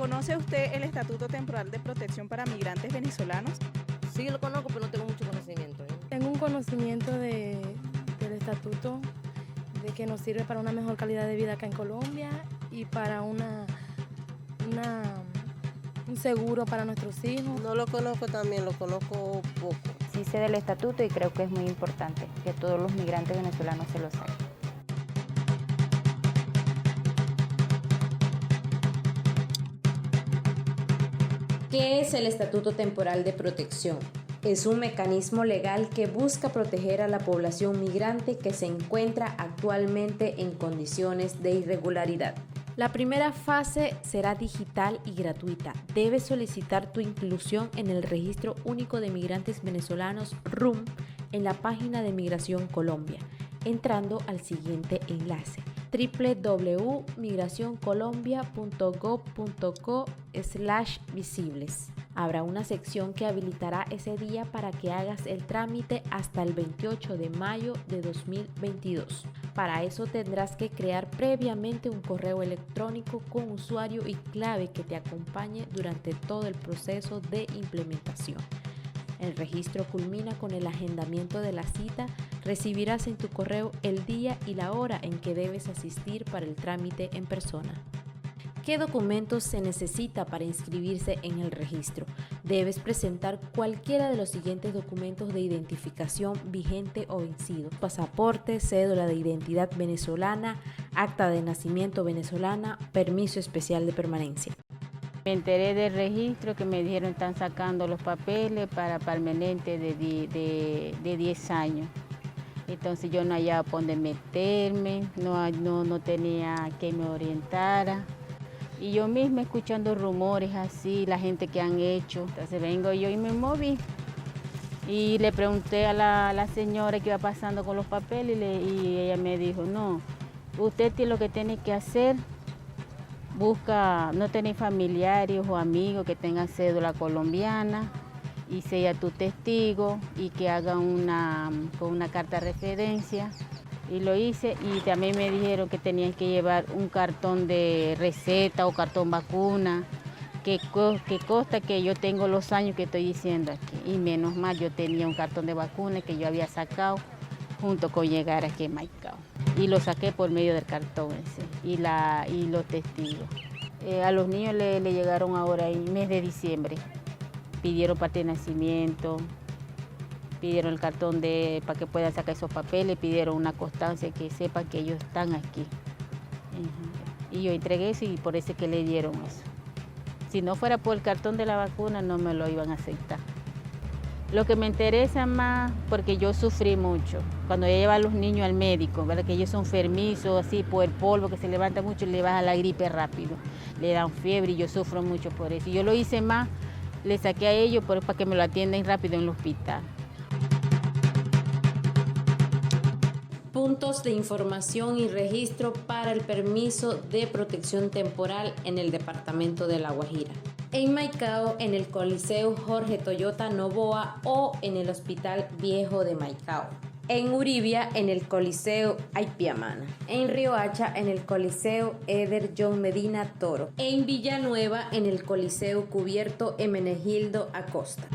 ¿Conoce usted el Estatuto Temporal de Protección para Migrantes Venezolanos? Sí, lo conozco, pero no tengo mucho conocimiento. Tengo un conocimiento del estatuto, de que nos sirve para una mejor calidad de vida acá en Colombia y para un seguro para nuestros hijos. No lo conozco también, lo conozco poco. Sí sé del estatuto y creo que es muy importante que todos los migrantes venezolanos se lo sepan. ¿Qué es el Estatuto Temporal de Protección? Es un mecanismo legal que busca proteger a la población migrante que se encuentra actualmente en condiciones de irregularidad. La primera fase será digital y gratuita. Debes solicitar tu inclusión en el Registro Único de Migrantes Venezolanos RUM en la página de Migración Colombia, entrando al siguiente enlace: www.migracioncolombia.gov.co/visibles. Habrá una sección que habilitará ese día para que hagas el trámite hasta el 28 de mayo de 2022. Para eso tendrás que crear previamente un correo electrónico con usuario y clave que te acompañe durante todo el proceso de implementación. El registro culmina con el agendamiento de la cita. Recibirás en tu correo el día y la hora en que debes asistir para el trámite en persona. ¿Qué documentos se necesita para inscribirse en el registro? Debes presentar cualquiera de los siguientes documentos de identificación vigente o vencido: pasaporte, cédula de identidad venezolana, acta de nacimiento venezolana, permiso especial de permanencia. Me enteré del registro que me dijeron están sacando los papeles para permanente de 10 años. Entonces yo no hallaba por dónde meterme, no tenía quien me orientara. Y yo misma escuchando rumores así, la gente que han hecho. Entonces vengo yo y me moví. Y le pregunté a la señora qué iba pasando con los papeles y ella me dijo, no, usted lo que tiene que hacer, busca, no tener familiares o amigos que tengan cédula colombiana y sea tu testigo y que haga con una carta de referencia. Y lo hice y también me dijeron que tenían que llevar un cartón de receta o cartón vacuna, que consta que yo tengo los años que estoy diciendo aquí. Y menos mal yo tenía un cartón de vacuna que yo había sacado junto con llegar aquí en Maicao. Y lo saqué por medio del cartón ese y los testigos. A los niños le llegaron ahora en el mes de diciembre. Pidieron parte de nacimiento, pidieron el cartón para que puedan sacar esos papeles, pidieron una constancia que sepan que ellos están aquí. Y yo entregué eso y por eso es que le dieron eso. Si no fuera por el cartón de la vacuna no me lo iban a aceptar. Lo que me interesa más, porque yo sufrí mucho, cuando yo llevo a los niños al médico, ¿verdad? Que ellos son enfermizos, así por el polvo, que se levanta mucho y le baja la gripe rápido, le dan fiebre y yo sufro mucho por eso. Y yo lo hice más, le saqué a ellos para que me lo atiendan rápido en el hospital. Puntos de información y registro para el permiso de protección temporal en el departamento de La Guajira. En Maicao, en el Coliseo Jorge Toyota Novoa o en el Hospital Viejo de Maicao. En Uribia, en el Coliseo Aypiamana. En Riohacha, en el Coliseo Eder John Medina Toro. En Villanueva, en el Coliseo Cubierto Hermenegildo Acosta.